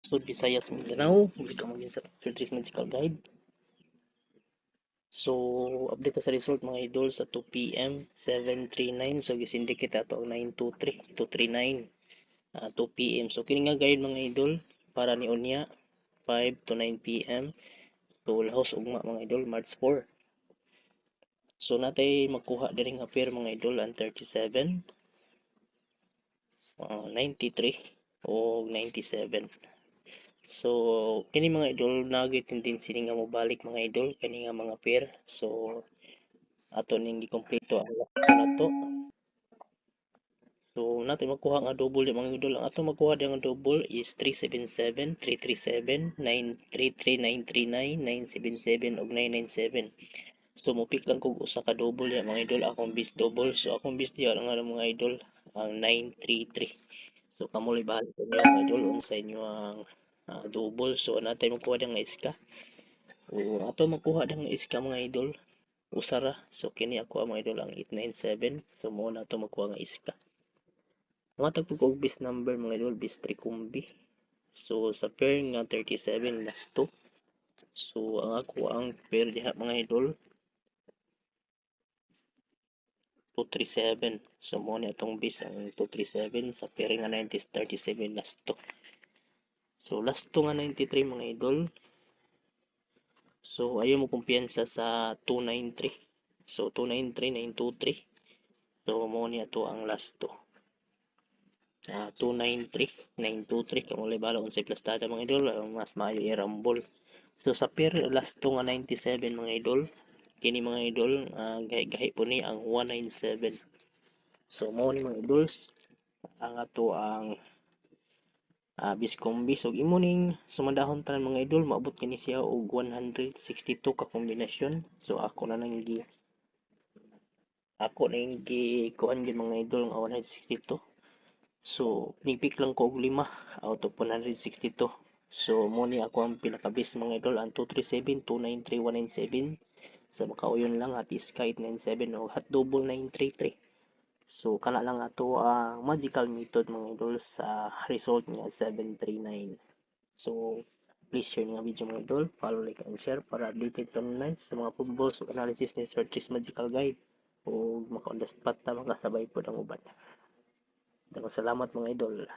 Luzon, Visayas, Mindanao. Welcome again sa Filtris Magical Guide. So, update sa result mga idol sa 2 p.m. 7:39. So, gisindi kita ito ang 923, 239, 2 p.m. So, kini nga guide mga idol para ni Unya 5 to 9 p.m. So, lahos ugma mga idol, March 4. So, natay makuha diri nga pair mga idol ang 37, 93 o 97. So, kini mga idol nagay tendency nga mobalik mga idol kani nga mga pair. So, ato ning gikompleto ang lakto nato. So, natin makuha nga double di mga idol. Ang ato makuha di nga double is 377, 337, 933, 939, 977 ug 997. So, mupik lang kog usa ka double ya mga idol. Akong bis double. So, akong bis diya nga mga idol ang 933. So, kamuli bahala ko niya mga idol unsa inyo ang double. So, natay makuha di nga iska. O, ato makuha di nga iska mga idol. Usara. So, kini ako ang mga idol ang 897. So, mo na to makuha nga iska. Matag ko og bis number mga idol, bis 3 kumbi. So, sa pair nga 37 last 2. So, ang ako ang pair diha mga idol, 237. So, mo ni atong bis ang 237 sa pair nga 37 last 2. So, last 2 nga 93 mga idol. So, ayaw mo kumpiyansa sa 293. So, 293, 923. So, mo ni ato ang last 2. 293, 923 kamulay bala unsay plastada mga idol, mas maayo i-rumble. So sa pair last to nga 97 mga idol, kini mga idol gahi po ni ang 197. So mo ni mga idols ang ato ang biskombi. So imo ning sumadahon tanan mga idol, maabot kini siya og 162 ka kombinasyon. So ako nang kuan gyud mga idol nga 162. So, nipik lang ko og 5 out of 162. So, mo ni ako ang pinakabis mga idol, ang 237, 293, 197. Sa makauyon lang at iska 897 o hat double 933. So, kana lang ato ang magical method mga idol sa result niya 739. So, please share nga video mga idol, follow, like, and share para updated tanan sa mga footballs o analysis ni Sir Tris Magical Guide o maka-understand ta makasabay po ang uban. Daghang salamat mga idol.